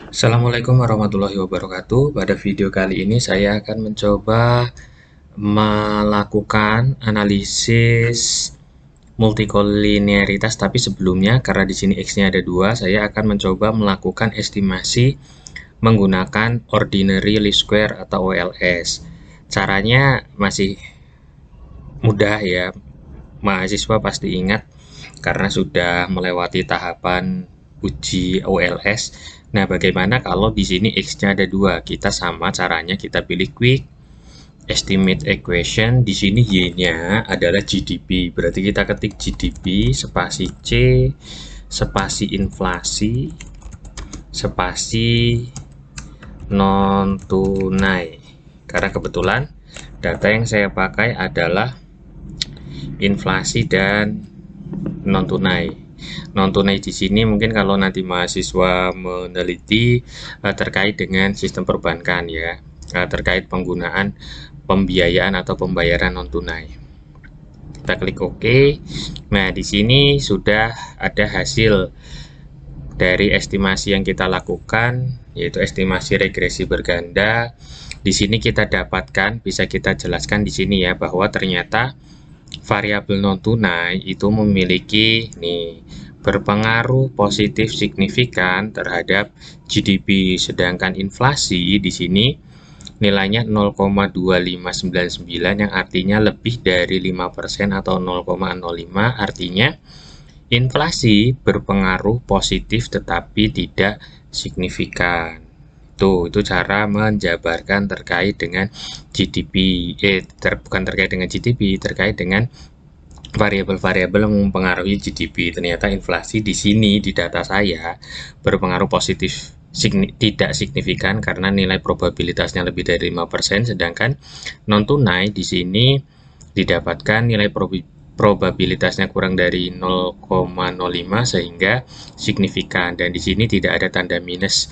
Assalamualaikum warahmatullahi wabarakatuh. Pada video kali ini saya akan mencoba melakukan analisis multikolinearitas, tapi sebelumnya karena di sini X-nya ada 2, saya akan mencoba melakukan estimasi menggunakan ordinary least square atau OLS. Caranya masih mudah ya, mahasiswa pasti ingat karena sudah melewati tahapan uji OLS. Nah, bagaimana kalau di sini X-nya ada 2? Kita sama caranya, kita pilih quick estimate equation. Di sini Y-nya adalah GDP. Berarti kita ketik GDP spasi C spasi inflasi spasi non tunai. Karena kebetulan data yang saya pakai adalah inflasi dan non tunai. Non tunai di sini mungkin kalau nanti mahasiswa meneliti terkait dengan sistem perbankan ya, terkait penggunaan pembiayaan atau pembayaran non tunai. Kita klik OK. Nah, di sini sudah ada hasil dari estimasi yang kita lakukan, yaitu estimasi regresi berganda. Di sini kita dapatkan, bisa kita jelaskan di sini ya, bahwa ternyata variabel non tunai itu memiliki berpengaruh positif signifikan terhadap GDP, sedangkan inflasi di sini nilainya 0,2599 yang artinya lebih dari 5% atau 0,05, artinya inflasi berpengaruh positif tetapi tidak signifikan. Itu cara menjabarkan terkait dengan GDP, bukan terkait dengan GDP, terkait dengan variabel-variabel yang mempengaruhi GDP. Ternyata inflasi di sini di data saya berpengaruh positif tidak signifikan karena nilai probabilitasnya lebih dari 5%, sedangkan non tunai di sini didapatkan nilai probabilitasnya kurang dari 0,05 sehingga signifikan, dan di sini tidak ada tanda minus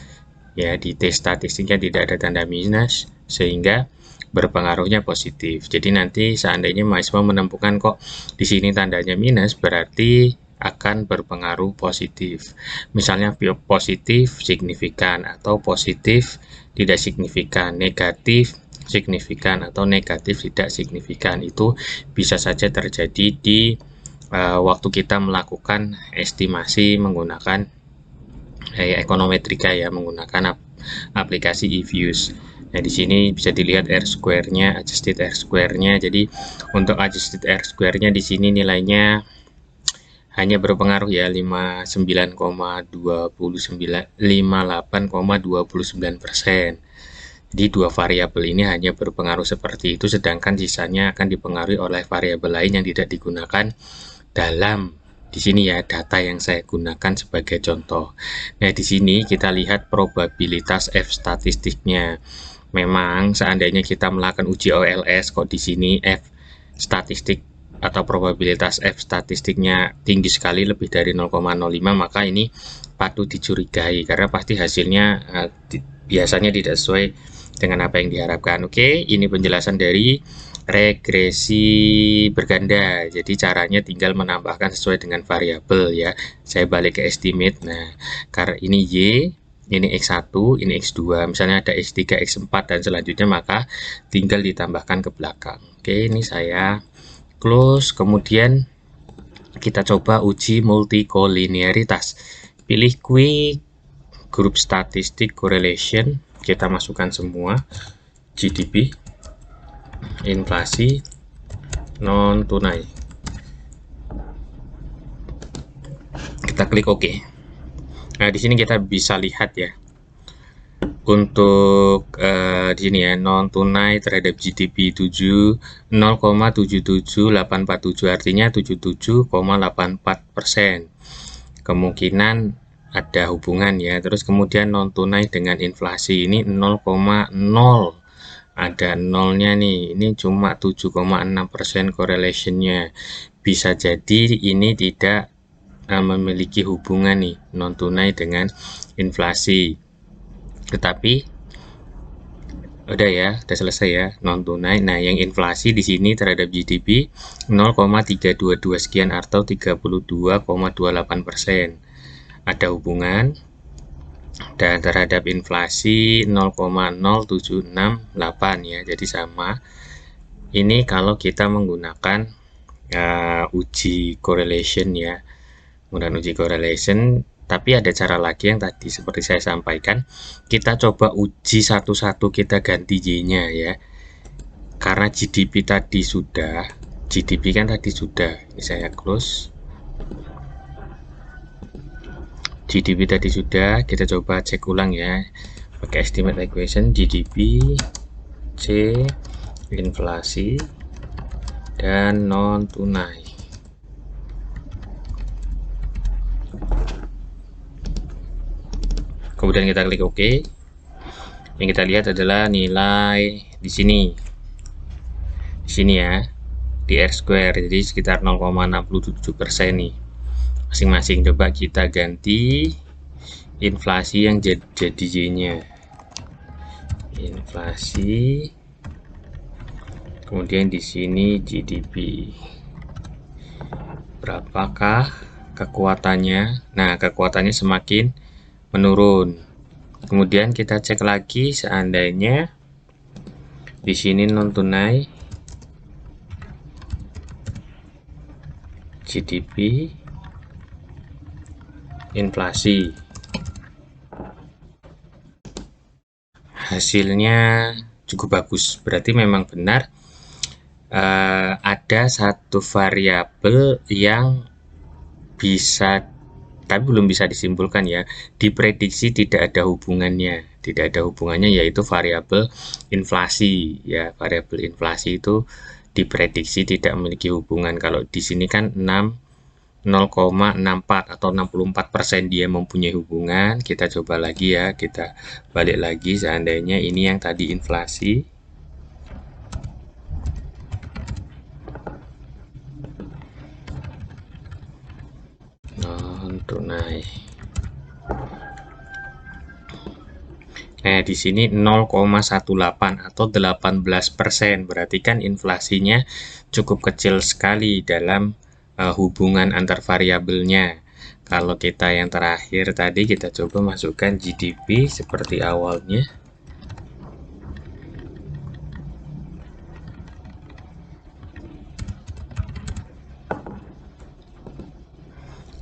ya, di tes statistiknya tidak ada tanda minus sehingga berpengaruhnya positif. Jadi nanti seandainya mahasiswa menemukan kok di sini tandanya minus, berarti akan berpengaruh positif. Misalnya positif signifikan atau positif tidak signifikan, negatif signifikan atau negatif tidak signifikan. Itu bisa saja terjadi di waktu kita melakukan estimasi menggunakan ekonometrika ya, menggunakan aplikasi eViews. Nah, di sini bisa dilihat R square-nya, adjusted R square-nya. Jadi untuk adjusted R square-nya di sini nilainya hanya berpengaruh ya 58,29%. Jadi dua variabel ini hanya berpengaruh seperti itu, sedangkan sisanya akan dipengaruhi oleh variabel lain yang tidak digunakan dalam di sini ya data yang saya gunakan sebagai contoh. Nah, di sini kita lihat probabilitas F statistiknya. Memang seandainya kita melakukan uji OLS kok di sini F statistik atau probabilitas F statistiknya tinggi sekali, lebih dari 0,05, maka ini patut dicurigai karena pasti hasilnya biasanya tidak sesuai dengan apa yang diharapkan. Oke, ini penjelasan dari regresi berganda. Jadi caranya tinggal menambahkan sesuai dengan variabel ya. Saya balik ke estimate. Nah, karena ini Y, ini X1, ini X2. Misalnya ada X3, X4 dan selanjutnya, maka tinggal ditambahkan ke belakang. Oke, ini saya close. Kemudian kita coba uji multikolinearitas. Pilih quick group statistic correlation. Kita masukkan semua GDP, inflasi, non tunai. Kita klik OK. Nah, di sini kita bisa lihat ya, untuk di sini ya, non tunai terhadap GDP 0,77847, artinya 77,84%. Kemungkinan ada hubungan ya. Terus kemudian non tunai dengan inflasi ini 0,0, ada nolnya nih, ini cuma 7,6% correlationnya. Bisa jadi ini tidak memiliki hubungan nih non tunai dengan inflasi. Tetapi udah ya, udah selesai ya non tunai. Nah, yang inflasi di sini terhadap GDP 0,322 sekian atau 32,28%. Ada hubungan. dan terhadap inflasi 0,0768 ya, jadi sama. Ini kalau kita menggunakan uji correlation ya, menggunakan uji correlation. Tapi ada cara lagi yang tadi seperti saya sampaikan, kita coba uji satu-satu, kita ganti Y-nya ya. Karena GDP kan tadi sudah, ini saya close. GDP tadi sudah, kita coba cek ulang ya, pakai estimate equation GDP C inflasi dan non tunai. Kemudian kita klik OK. Yang kita lihat adalah nilai di sini. Di sini ya, di R square, jadi sekitar 0,67% nih. Masing-masing coba kita ganti inflasi yang jadi Y-nya. Inflasi. Kemudian di sini GDP. Berapakah kekuatannya? Nah, kekuatannya semakin menurun. Kemudian kita cek lagi seandainya di sini non tunai GDP inflasi. Hasilnya cukup bagus. Berarti memang benar ada satu variabel yang bisa, tapi belum bisa disimpulkan ya, diprediksi tidak ada hubungannya, yaitu variabel inflasi ya. Variabel inflasi itu diprediksi tidak memiliki hubungan. Kalau di sini kan 0,64 atau 64% dia mempunyai hubungan. Kita coba lagi ya, kita balik lagi seandainya ini yang tadi inflasi. Non tunai. Nah, di sini 0,18 atau 18%. Berarti kan inflasinya cukup kecil sekali dalam hubungan antar variabelnya. Kalau kita yang terakhir tadi, kita coba masukkan GDP seperti awalnya.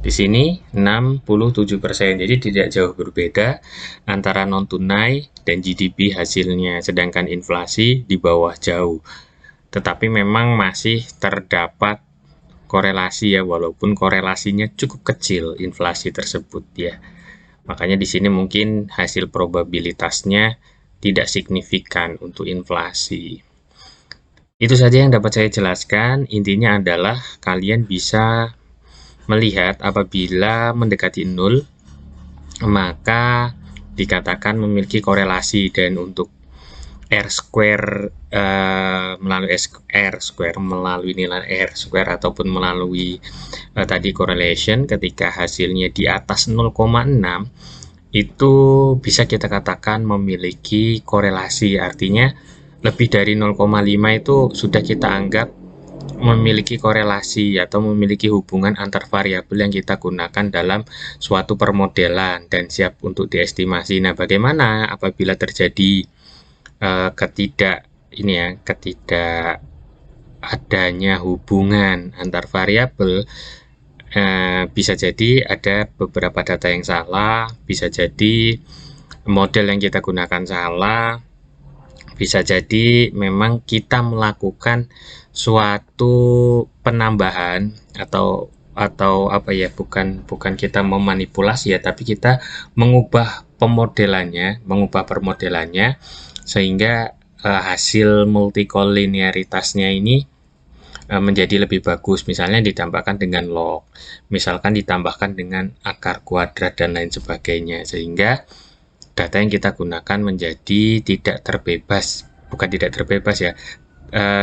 Di sini 67%, jadi tidak jauh berbeda antara non tunai dan GDP hasilnya, sedangkan inflasi di bawah jauh. Tetapi memang masih terdapat korelasi ya, walaupun korelasinya cukup kecil inflasi tersebut ya. Makanya di sini mungkin hasil probabilitasnya tidak signifikan untuk inflasi. Itu saja yang dapat saya jelaskan. Intinya adalah kalian bisa melihat apabila mendekati 0 maka dikatakan memiliki korelasi, dan untuk R square melalui nilai R square ataupun melalui tadi correlation, ketika hasilnya di atas 0,6 itu bisa kita katakan memiliki korelasi. Artinya lebih dari 0,5 itu sudah kita anggap memiliki korelasi atau memiliki hubungan antar variabel yang kita gunakan dalam suatu permodelan dan siap untuk diestimasi. Nah, bagaimana apabila terjadi ketidak adanya hubungan antar variabel? Bisa jadi ada beberapa data yang salah, bisa jadi model yang kita gunakan salah, bisa jadi memang kita melakukan suatu penambahan atau apa ya, bukan kita memanipulasi ya, tapi kita mengubah permodelannya sehingga hasil multikolinearitasnya ini menjadi lebih bagus. Misalnya ditambahkan dengan log, misalkan ditambahkan dengan akar kuadrat dan lain sebagainya, sehingga data yang kita gunakan menjadi tidak terbebas, bukan tidak terbebas ya,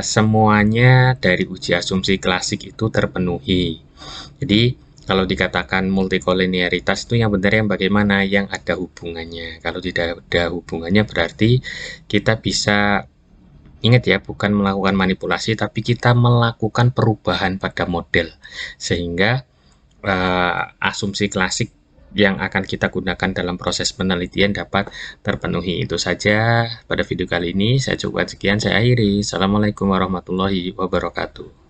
semuanya dari uji asumsi klasik itu terpenuhi. Jadi kalau dikatakan multikolinearitas itu yang benar yang bagaimana, yang ada hubungannya. Kalau tidak ada hubungannya berarti kita bisa, ingat ya, bukan melakukan manipulasi, tapi kita melakukan perubahan pada model, sehingga asumsi klasik yang akan kita gunakan dalam proses penelitian dapat terpenuhi. Itu saja pada video kali ini. Saya cukupkan sekian, saya akhiri. Assalamualaikum warahmatullahi wabarakatuh.